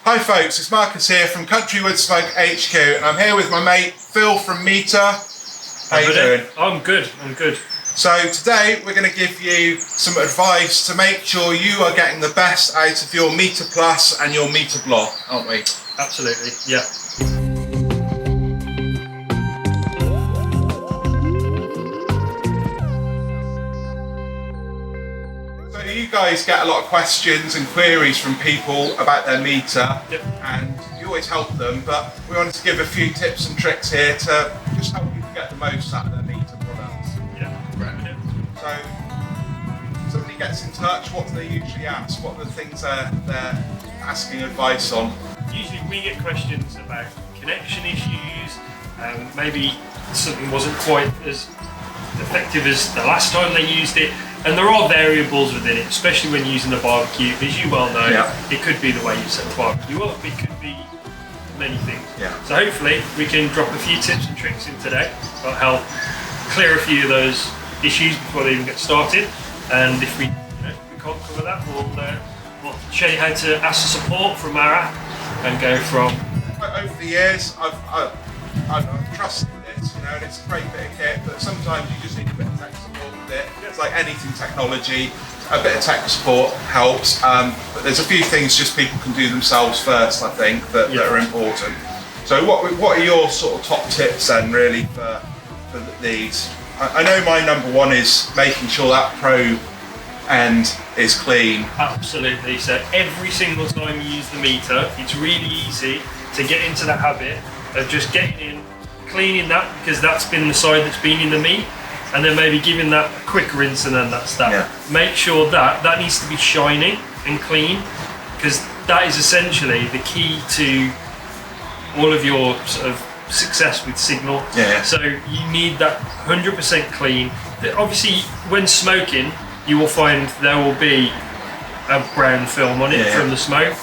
Hi folks, it's Marcus here from CountryWoodSmoke HQ, and I'm here with my mate Phil from Meter. How you doing? I'm good. So today we're going to give you some advice to make sure you are getting the best out of your Meter Plus and your Meter Block, aren't we? Absolutely, yeah. So you guys get a lot of questions and queries from people about their meter, Yep. and you always help them, but we wanted to give a few tips and tricks here to just help people get the most out of their meter products. Yeah, right. So somebody gets in touch, what do they usually ask? What are the things they're asking advice on? Usually we get questions about connection issues, maybe something wasn't quite as effective as the last time they used it, and there are variables within it, especially when using a barbecue. As you well know, It could be the way you set the barbecue up, it could be many things. Yeah. So hopefully we can drop a few tips and tricks in today that'll help clear a few of those issues before they even get started. And if we can't cover that, we'll show you how to ask for support from our app and go from. Over the years, I've trusted this, and it's a great bit of kit, but sometimes you just need a bit of tech support with it. It's like anything technology, a bit of tech support helps, but there's a few things just people can do themselves first, I think, that are important. So what are your sort of top tips then, really, for these? I know my number one is making sure that probe end is clean. Absolutely. So every single time you use the meter, it's really easy to get into that habit of just getting in, cleaning that, because that's been the side that's been in the meat, and then maybe giving that a quick rinse, and then that's that. Yeah. Make sure that needs to be shiny and clean, because that is essentially the key to all of your sort of success with signal. Yeah. So you need that 100% clean. Obviously, when smoking, you will find there will be a brown film on it from the smoke.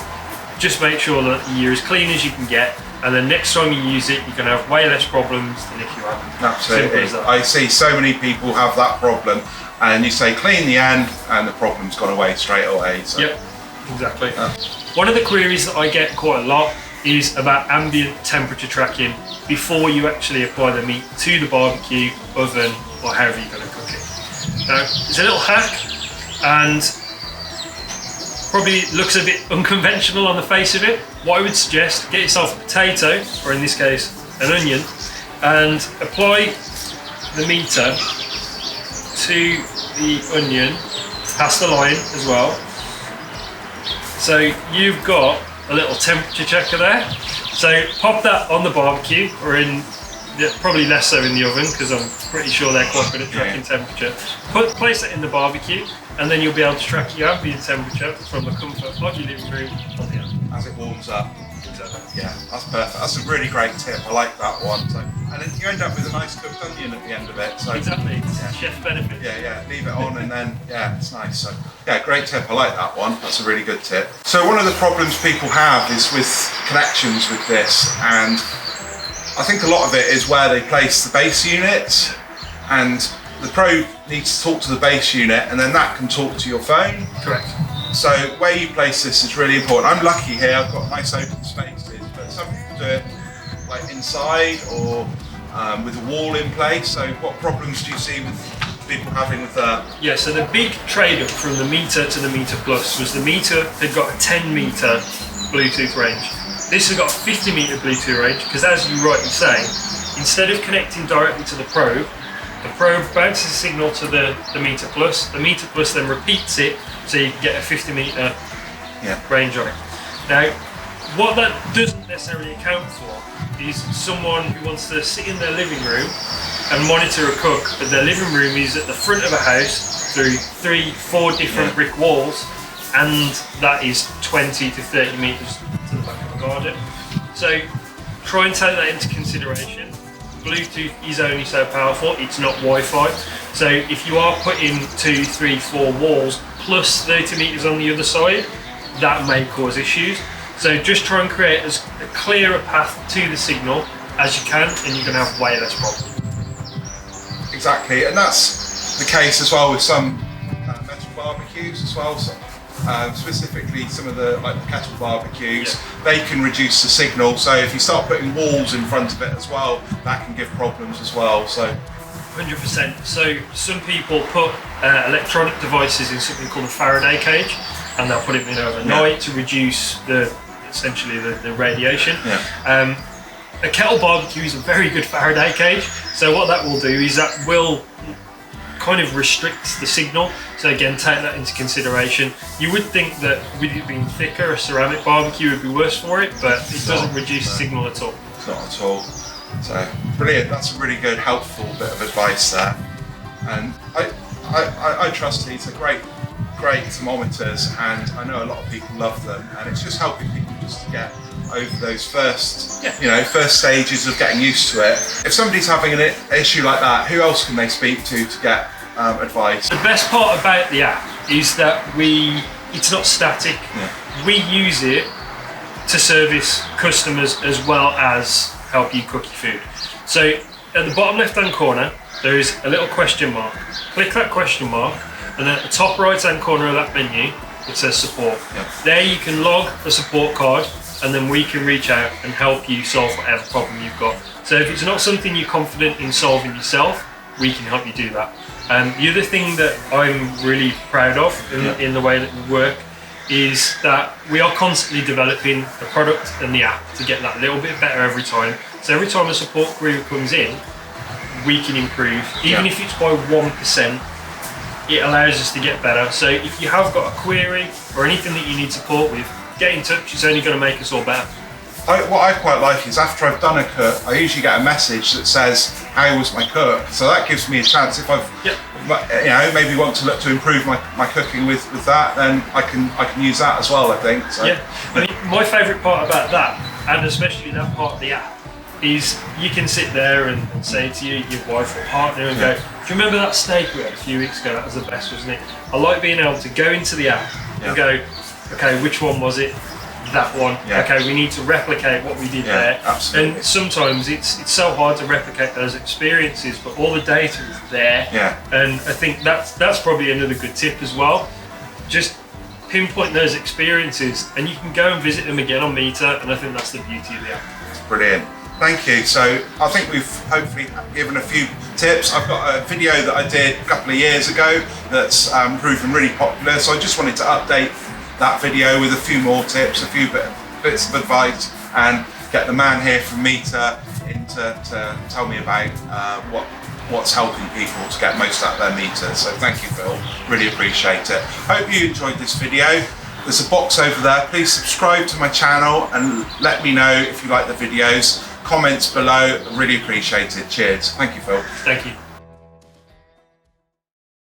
Just make sure that you're as clean as you can get, and then next time you use it, you're going to have way less problems than if you haven't. Absolutely. I see so many people have that problem, and you say clean the end, and the problem's gone away straight away. So. Yep, exactly. One of the queries that I get quite a lot is about ambient temperature tracking before you actually apply the meat to the barbecue, oven, or however you're going to cook it. Now, it's a little hack, and probably looks a bit unconventional on the face of it. What I would suggest, get yourself a potato, or in this case, an onion, and apply the meter to the onion, past the line as well. So you've got a little temperature checker there. So pop that on the barbecue, or in, probably less so in the oven, because I'm pretty sure they're quite good at tracking temperature. Place that in the barbecue, and then you'll be able to track your ambient temperature from the comfort of your living room on the oven. As it warms up. Exactly. Yeah, that's perfect. That's a really great tip. I like that one. So, and then you end up with a nice cooked onion at the end of it. So Exactly. It's chef benefit. Yeah. Leave it on, and then it's nice. So great tip. I like that one. That's a really good tip. So one of the problems people have is with connections with this, and I think a lot of it is where they place the base unit, and the probe needs to talk to the base unit, and then that can talk to your phone. Correct. So where you place this is really important. I'm lucky here, I've got nice open spaces, but some people do it like inside or with a wall in place. So what problems do you see with people having with that? Yeah, so the big trade-up from the Meter to the Meter Plus was the Meter had got a 10 meter Bluetooth range. This has got a 50 meter Bluetooth range, because as you rightly say, instead of connecting directly to the probe bounces a signal to the Meter Plus. The Meter Plus then repeats it, so you can get a 50 meter range on it. Now, what that doesn't necessarily account for is someone who wants to sit in their living room and monitor a cook, but their living room is at the front of a house through 3-4 different brick walls, and that is 20 to 30 meters to the back of the garden. So try and take that into consideration. Bluetooth is only so powerful, it's not Wi-Fi. So if you are putting 2, 3, 4 walls plus 30 meters on the other side, that may cause issues. So just try and create as clear a path to the signal as you can, and you're going to have way less problems. Exactly, and that's the case as well with some metal barbecues as well. So specifically some of the kettle barbecues, they can reduce the signal. So if you start putting walls in front of it as well, that can give problems as well. So 100%. So some people put electronic devices in something called a Faraday cage, and they'll put it in overnight to reduce essentially the radiation. A kettle barbecue is a very good Faraday cage. So what that will do is that will kind of restrict the signal. So again, take that into consideration. You would think that with it being thicker, a ceramic barbecue would be worse for it, but it doesn't reduce the signal at all. It's not at all. So brilliant. That's a really good, helpful bit of advice there. And I trust these are great thermometers, and I know a lot of people love them, and it's just helping people just to get over those first stages of getting used to it. If somebody's having an issue like that, who else can they speak to get advice? The best part about the app is that it's not static. We use it to service customers as well as help you cook your food. So at the bottom left hand corner there is a little question mark. Click that question mark, and then at the top right hand corner of that menu it says support. There you can log a support card, and then we can reach out and help you solve whatever problem you've got. So if it's not something you're confident in solving yourself, we can help you do that. The other thing that I'm really proud of in the way that we work is that we are constantly developing the product and the app to get that little bit better every time. So every time a support query comes in, we can improve. Even if it's by 1%, it allows us to get better. So if you have got a query or anything that you need support with, get in touch. It's only going to make us all better. What I quite like is after I've done a cook, I usually get a message that says, how was my cook? So that gives me a chance, if I've maybe want to look to improve my cooking with that, then I can use that as well, I think. So. Yeah, I mean, my favourite part about that, and especially that part of the app, is you can sit there and say to your wife or partner and go, do you remember that steak we had a few weeks ago? That was the best, wasn't it? I like being able to go into the app and go, okay, which one was it? That one. Okay, we need to replicate what we did there. Absolutely. And sometimes it's so hard to replicate those experiences, but all the data is there. And I think that's probably another good tip as well. Just pinpoint those experiences, and you can go and visit them again on Meter. And I think that's the beauty of the app. It's brilliant. Thank you. So I think we've hopefully given a few tips. I've got a video that I did a couple of years ago that's proven really popular. So I just wanted to update that video with a few more tips, a few bits of advice, and get the man here from Meter in to tell me about what's helping people to get most out of their meters. So thank you, Phil. Really appreciate it. Hope you enjoyed this video. There's a box over there. Please subscribe to my channel and let me know if you like the videos. Comments below, really appreciate it. Cheers. Thank you, Phil. Thank you.